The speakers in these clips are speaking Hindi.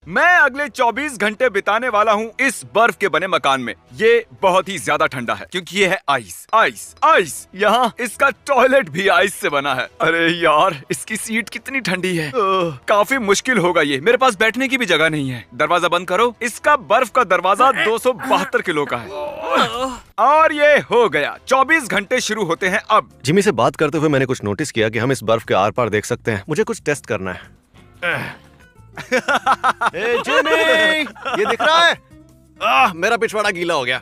मैं अगले 24 घंटे बिताने वाला हूँ इस बर्फ के बने मकान में। ये बहुत ही ज्यादा ठंडा है क्योंकि ये है आइस आइस आइस। यहाँ इसका टॉयलेट भी आइस से बना है। अरे यार, इसकी सीट कितनी ठंडी है। काफी मुश्किल होगा ये। मेरे पास बैठने की भी जगह नहीं है। दरवाजा बंद करो। इसका बर्फ का दरवाजा 272 किलो का है। और ये हो गया। 24 घंटे शुरू होते हैं अब। जिमी से बात करते हुए मैंने कुछ नोटिस किया कि हम इस बर्फ के आर पार देख सकते हैं। मुझे कुछ टेस्ट करना है। ए, जिमी, ये दिख रहा है? मेरा पिछवाड़ा गीला हो गया।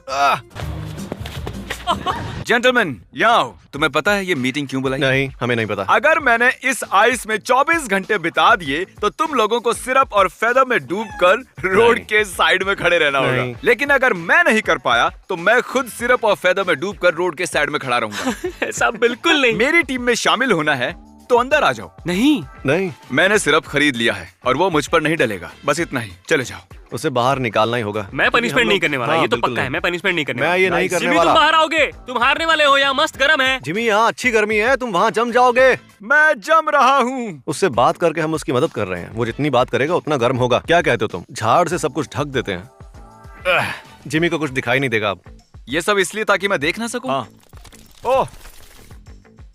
जेंटलमैन, यहाँ आओ। तुम्हें पता है ये मीटिंग क्यों बुलाई? नहीं, हमें नहीं पता। अगर मैंने इस आइस में 24 घंटे बिता दिए तो तुम लोगों को सिरप और फेदर में डूबकर रोड के साइड में खड़े रहना होगा। लेकिन अगर मैं नहीं कर पाया तो मैं खुद सिरप और फेदर में डूबकर रोड के साइड में खड़ा रहूंगा। ऐसा बिल्कुल नहीं। मेरी टीम में शामिल होना है तो अंदर आ जाओ। नहीं, मैंने सिरप खरीद लिया है और वो मुझ पर नहीं डलेगा। बस इतना ही। चले जाओ। उसे बाहर निकालना ही होगा। मैं पनिशमेंट नहीं करने वाला। हाँ, ये तो बिल्कुल पक्का है। मैं पनिशमेंट नहीं करने मैं वाला। ये नहीं करने जिमी, वाला। तुम बाहर आओगे। तुम हारने वाले हो। यहाँ मस्त गर्म है। जिमी, यहाँ अच्छी गर्मी है, तुम वहाँ जम जाओगे। मैं जम रहा हूँ। उससे बात करके हम उसकी मदद कर रहे हैं। वो जितनी बात करेगा उतना गर्म होगा। क्या कहते हो तुम? झाड़ से सब कुछ ढक देते हैं। जिमी को कुछ दिखाई नहीं देगा अब। ये सब इसलिए ताकि मैं देख ना सकूं। हाँ। ओह,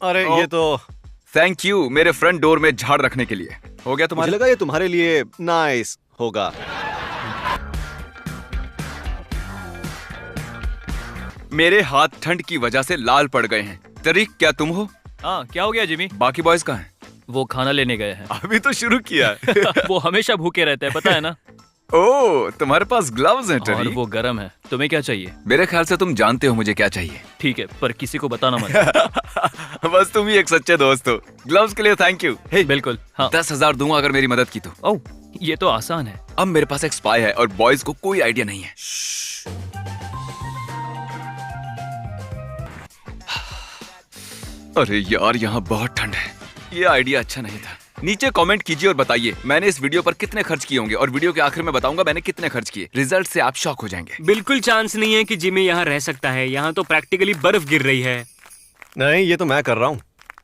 अरे ये तो थैंक यू मेरे फ्रंट डोर में झाड़ रखने के लिए। हो गया मुझे तुम्हारा? लगा ये तुम्हारे लिए नाइस होगा। मेरे हाथ ठंड की वजह से लाल पड़ गए हैं। तरीक, क्या तुम हो? हाँ, क्या हो गया जिमी? बाकी बॉयज कहाँ हैं? वो खाना लेने गए हैं। अभी तो शुरू किया है। वो हमेशा भूखे रहते हैं, पता है ना? ओह, तुम्हारे पास ग्लव्स हैं और टरी। वो गर्म है। तुम्हें क्या चाहिए? मेरे ख्याल से तुम जानते हो मुझे क्या चाहिए। ठीक है, पर किसी को बताना मत। बस तुम ही एक सच्चे दोस्त हो। ग्लव्स के लिए थैंक यू। बिल्कुल। हाँ। 10,000 दूंगा अगर मेरी मदद की तो। ओह, ये तो आसान है। अब मेरे पास एक स्पाई है और बॉयज को कोई आइडिया नहीं है। अरे यार, यहाँ बहुत ठंड है। ये आइडिया अच्छा नहीं था। नीचे कमेंट कीजिए और बताइए मैंने इस वीडियो पर कितने खर्च किए होंगे और वीडियो के आखिर में बताऊंगा मैंने कितने खर्च किए। रिजल्ट से आप शॉक हो जाएंगे। बिल्कुल चांस नहीं है कि जिमी यहाँ रह सकता है। यहाँ तो प्रैक्टिकली बर्फ गिर रही है। नहीं, ये तो मैं कर रहा हूँ।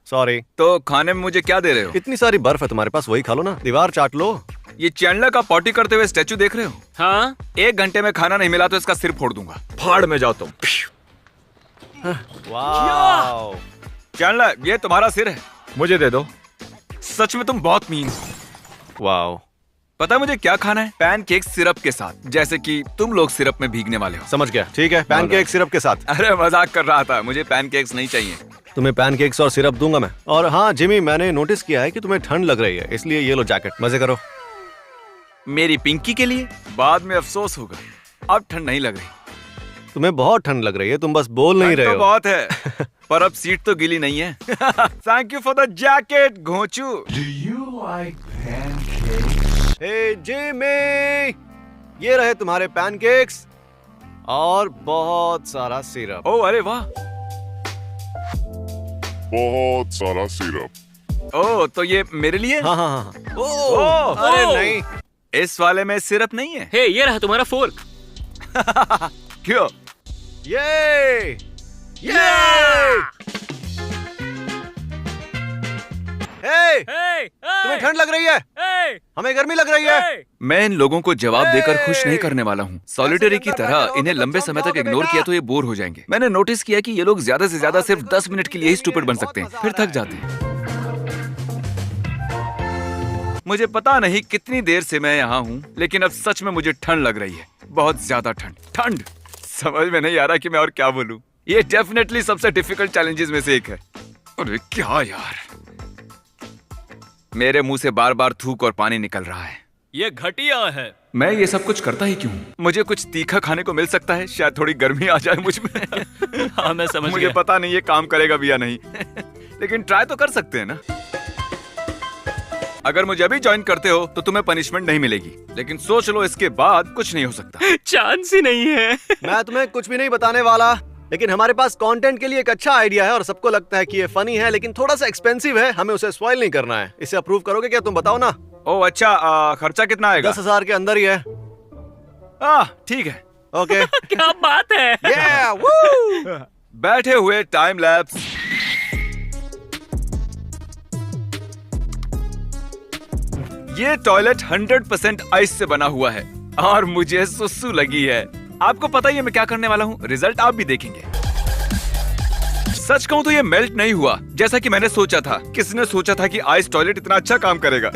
सॉरी। तो खाने में मुझे क्या दे रहे हो? इतनी सारी बर्फ है तुम्हारे पास, वही खा लो ना। दीवार चाट लो। ये चैंडलर का पॉटी करते हुए स्टैचू देख रहे हो? हाँ, 1 घंटे में खाना नहीं मिला तो इसका सिर फोड़ दूंगा। फाड़ में जाओ तुम। वाओ। चैंडलर, ये तुम्हारा सिर है, मुझे दे दो। सच में तुम बहुत मीन हो। वाओ। पता है मुझे क्या खाना है? पैनकेक सिरप के साथ, जैसे कि तुम लोग सिरप में भीगने वाले हो। समझ गया। ठीक है, पैनकेक सिरप के साथ। अरे मजाक कर रहा था। मुझे पैनकेक्स नहीं चाहिए। तुम्हें पैनकेक्स और सिरप दूंगा मैं। और हाँ जिमी, मैंने नोटिस किया है कि तुम्हें ठंड लग रही है, इसलिए ये लो जैकेट। मजे करो। मेरी पिंकी के लिए बाद में अफसोस होगा। अब ठंड नहीं लग रही। तुम्हें बहुत ठंड लग रही है, तुम बस बोल नहीं रहे तो हो। बहुत है, पर अब सीट तो गीली नहीं है। Thank you for the jacket घोंचू। हे जिमी, ये रहे तुम्हारे पैनकेक्स और बहुत सारा सिरप। ओह अरे वाह। बहुत सारा सिरप। ओह, तो ये मेरे लिए? हाँ हाँ हाँ। ओह, अरे ओह। नहीं, इस वाले में सिरप नहीं है। हे, ये रहा तुम्हारा फोर्क। क्यों? ये हे, तुम्हें ठंड लग रही है, हमें गर्मी लग रही है। मैं इन लोगों को जवाब देकर खुश नहीं करने वाला हूँ। सॉलिटरी की तरह इन्हें लंबे समय तक इग्नोर किया तो ये बोर हो जाएंगे। मैंने नोटिस किया कि ये लोग ज्यादा से ज्यादा सिर्फ 10 मिनट के लिए ही स्टूपिड बन सकते हैं, फिर थक जाते हैं। मुझे पता नहीं कितनी देर से मैं यहाँ हूँ, लेकिन अब सच में मुझे ठंड लग रही है। बहुत ज्यादा ठंड। समझ में नहीं आ रहा कि मैं और क्या बोलूँ। ये डेफिनेटली सबसे डिफिकल्ट चैलेंजेस में से एक है। अरे क्या यार, मेरे मुंह से बार बार थूक और पानी निकल रहा है। ये घटिया है। मैं ये सब कुछ करता ही क्यों? मुझे कुछ तीखा खाने को मिल सकता है, शायद थोड़ी गर्मी आ जाए मुझ में। हाँ, मैं समझ मुझे गया। पता नहीं ये काम करेगा भी या नहीं। लेकिन ट्राई तो कर सकते हैं ना। अगर मुझे अभी ज्वाइन करते हो तो तुम्हें पनिशमेंट नहीं मिलेगी, लेकिन सोच लो इसके बाद कुछ नहीं हो सकता। चांस ही नहीं है। मैं तुम्हें कुछ भी नहीं बताने वाला, लेकिन हमारे पास कंटेंट के लिए एक अच्छा आइडिया है और सबको लगता है कि ये फनी है, लेकिन थोड़ा सा एक्सपेंसिव है। हमें उसे स्पॉइल नहीं करना है। इसे अप्रूव करोगे क्या? तुम बताओ ना। ओह अच्छा, खर्चा कितना आएगा? 10,000 के अंदर ही है। ठीक है। ओके। क्या बात है। Yeah, woo! बैठे हुए टाइम लैप्स। ये टॉयलेट 100% आइस से बना हुआ है और मुझे सुसु लगी है। आपको पता ही है मैं क्या करने वाला हूँ, रिजल्ट आप भी देखेंगे। सच कहूँ तो ये मेल्ट नहीं हुआ जैसा कि मैंने सोचा था। किसने सोचा था कि आइस टॉयलेट इतना अच्छा काम करेगा?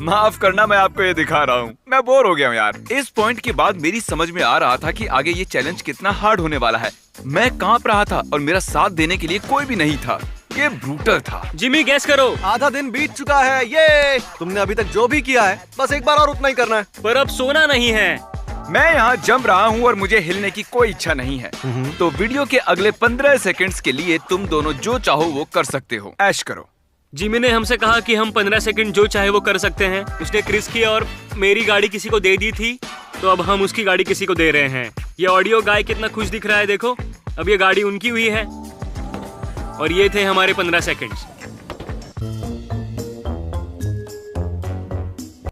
माफ करना, मैं आपको ये दिखा रहा हूँ। मैं बोर हो गया हूँ यार। इस पॉइंट के बाद मेरी समझ में आ रहा था कि आगे ये चैलेंज कितना हार्ड होने वाला है। मैं कांप रहा था और मेरा साथ देने के लिए कोई भी नहीं था। ये ब्रूटल था। जिमी गैस करो। आधा दिन बीत चुका है। ये तुमने अभी तक जो भी किया है बस एक बार और उतना ही करना है। पर अब सोना नहीं है। मैं यहाँ जम रहा हूँ और मुझे हिलने की कोई इच्छा नहीं है। तो वीडियो के अगले 15 सेकंड्स के लिए तुम दोनों जो चाहो वो कर सकते हो। ऐश करो। जिमी ने हमसे कहा कि हम 15 सेकंड जो चाहे वो कर सकते हैं। उसने क्रिस की और मेरी गाड़ी किसी को दे दी थी, तो अब हम उसकी गाड़ी किसी को दे रहे हैं। ये ऑडियो गाय कितना खुश दिख रहा है, देखो। अब ये गाड़ी उनकी हुई है और ये थे हमारे 15 सेकंड्स।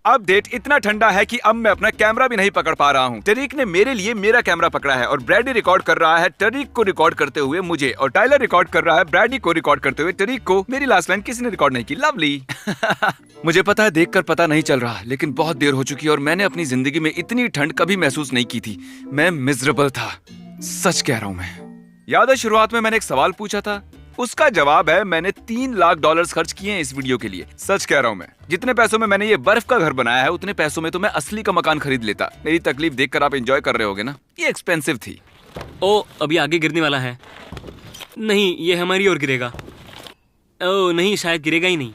अपडेट इतना ठंडा है कि अब मैं अपना कैमरा भी नहीं पकड़ पा रहा हूँ। टरीक ने मेरे लिए मेरा कैमरा पकड़ा है और ब्रैडी रिकॉर्ड कर रहा है टरीक को रिकॉर्ड करते हुए मुझे, और टाइलर रिकॉर्ड कर रहा है ब्रैडी को रिकॉर्ड करते हुए टरीक को। मेरी लास्ट लाइन किसी ने रिकॉर्ड नहीं की। लवली। मुझे पता है देखकर पता नहीं चल रहा, लेकिन बहुत देर हो चुकी है और मैंने अपनी जिंदगी में इतनी ठंड कभी महसूस नहीं की थी। मैं मिजरेबल था, सच कह रहा हूँ मैं। याद है शुरुआत में मैंने एक सवाल पूछा था, उसका जवाब है मैंने $3 लाख खर्च किए हैं इस वीडियो के लिए। सच कह रहा हूँ मैं। जितने पैसों में मैंने ये बर्फ का घर बनाया है उतने पैसों में तो मैं असली का मकान खरीद लेता। मेरी तकलीफ देखकर आप एंजॉय कर रहे होगे ना। ये एक्सपेंसिव थी। ओ, अभी आगे गिरने वाला है। नहीं, ये हमारी ओर गिरेगा। ओ नहीं, शायद गिरेगा ही नहीं।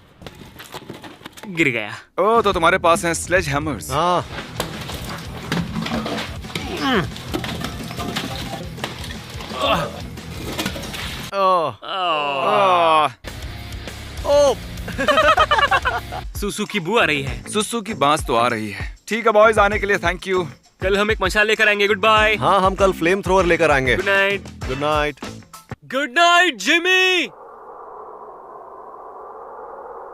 गिर गया। ओ, तो तुम्हारे पास हैं स्लेज हैमर्स। हाँ। सुसु की बू आ रही है। सुसु की बांस तो आ रही है। ठीक है बॉयज, आने के लिए थैंक यू। कल हम एक मशाल लेकर आएंगे। Good bye. हाँ, हम कल फ्लेम थ्रोअर लेकर आएंगे। Good night. Good night. Good night Jimmy.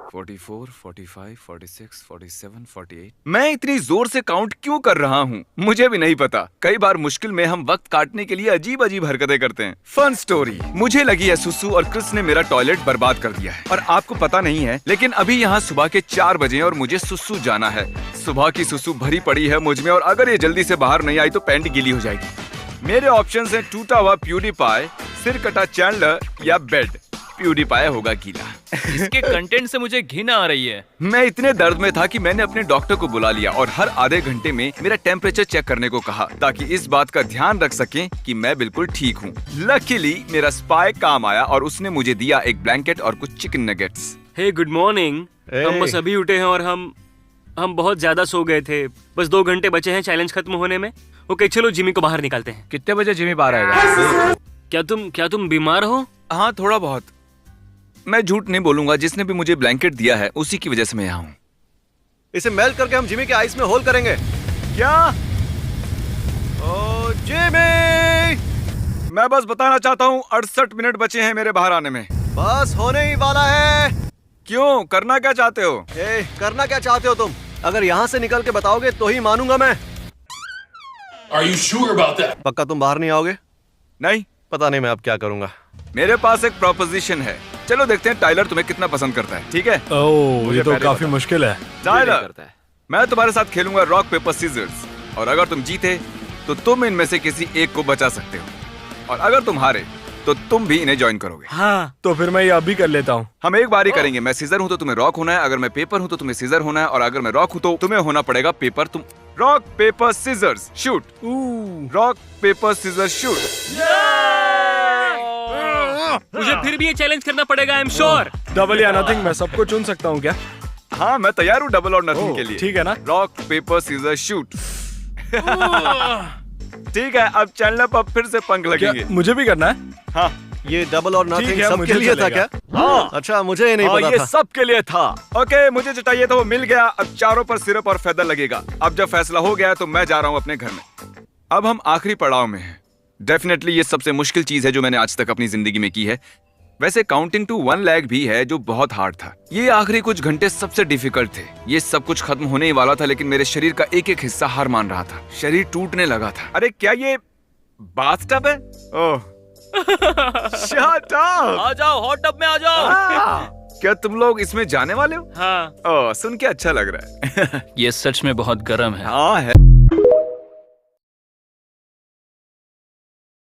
44, 45, 46, 47, 48। मैं इतनी जोर से काउंट क्यों कर रहा हूँ मुझे भी नहीं पता। कई बार मुश्किल में हम वक्त काटने के लिए अजीब अजीब हरकतें करते हैं। फन स्टोरी, मुझे लगी है सुसु और क्रिस ने मेरा टॉयलेट बर्बाद कर दिया है। और आपको पता नहीं है, लेकिन अभी यहाँ सुबह के 4 बजे और मुझे सुसु जाना है। सुबह की सुसु भरी पड़ी है मुझ में और अगर ये जल्दी से बाहर नहीं आई तो पैंट गीली हो जाएगी। मेरे ऑप्शन है टूटा हुआ प्यूडीपाई, सिर कटा चैंडलर या बेड। प्यूडीपाई होगा गीला। इसके कंटेंट से मुझे घिन आ रही है। मैं इतने दर्द में था कि मैंने अपने डॉक्टर को बुला लिया और हर आधे घंटे में मेरा टेम्परेचर चेक करने को कहा, ताकि इस बात का ध्यान रख सकें कि मैं बिल्कुल ठीक हूँ। लकीली मेरा स्पाई काम आया और उसने मुझे दिया एक ब्लैंकेट और कुछ चिकन नगेट्स। हे गुड मॉर्निंग। हम बस अभी उठे हैं और हम बहुत ज्यादा सो गए थे। बस 2 घंटे बचे हैं चैलेंज खत्म होने में। ओके, चलो जिमी को बाहर निकालते हैं। कितने बजे जिमी बाहर आएगा? क्या तुम बीमार हो? हाँ, थोड़ा बहुत। मैं झूठ नहीं बोलूंगा, जिसने भी मुझे ब्लैंकेट दिया है उसी की वजह से मैं यहाँ हूँ। इसे मेल्ट करके हम जिमी के आइस में होल करेंगे। क्या? ओ जिमी! मैं बस बताना चाहता हूँ 68 मिनट बचे हैं मेरे बाहर आने में। बस होने ही वाला है। क्यों? करना क्या चाहते हो? करना क्या चाहते हो तुम? अगर यहाँ से निकल के बताओगे तो ही मानूंगा मैं। Are you sure about that? पक्का तुम बाहर नहीं आओगे? नहीं, पता नहीं मैं अब क्या करूंगा। मेरे पास एक प्रोपोजिशन है। चलो देखते हैं टाइलर तुम्हें कितना पसंद करता है। ठीक है? ओह, ये तो काफी मुश्किल है। टाइलर, मैं तुम्हारे साथ खेलूंगा रॉक पेपर सीजर्स, और अगर तुम जीते तो तुम इनमें से किसी एक को बचा सकते हो, और अगर तुम हारे तो तुम भी इन्हें ज्वाइन करोगे। हाँ, तो फिर मैं ये अभी कर लेता हूँ। हम एक बार ही करेंगे। मैं सीजर हूँ तो तुम्हें रॉक होना है, अगर मैं पेपर हूँ तो तुम्हें सीजर होना है, और अगर मैं रॉक हूँ तो तुम्हें होना पड़ेगा पेपर। तुम rock paper scissors shoot. Rock paper scissors shoot. मुझे फिर भी ये चैलेंज करना पड़ेगा। I am sure. डबल या नथिंग, मैं सबको चुन सकता हूँ क्या? हाँ, मैं तैयार हूँ डबल और नथिंग ओह, के लिए। ठीक है ना? Rock paper scissor shoot. ठीक है, अब चैनल पर फिर से पंख क्या लगेंगे। मुझे भी करना है? हाँ ये डबल और नथिंग ठीक है, सबके मुझे लिए था चलेगा। क्या? हाँ। अच्छा, मुझे ये नहीं हाँ, पता ये था। सबके लिए था। ओके, मुझे जो चाहिए था वो मिल गया। अब चारों पर सिरप और फेदर लगेगा। अब जब फैसला हो गया तो मैं जा रहा हूँ अपने घर में। अब हम आखिरी पड़ाव में हैं। डेफिनेटली ये सबसे मुश्किल चीज है जो मैंने आज तक अपनी जिंदगी में की है। वैसे काउंटिंग टू 1 लाख भी है जो बहुत हार्ड था। ये आखिरी कुछ घंटे सबसे डिफिकल्ट थे। ये सब कुछ खत्म होने ही वाला था, लेकिन मेरे शरीर का एक एक हिस्सा हार मान रहा था। शरीर टूटने लगा था। अरे क्या ये बाथटब है? ओह, शट अप! आ जाओ, हॉट टब में आ जाओ। क्या तुम लोग इसमें जाने वाले हो? हाँ। ओह, सुन के अच्छा लग रहा है। ये सच में बहुत गर्म है। हाँ है।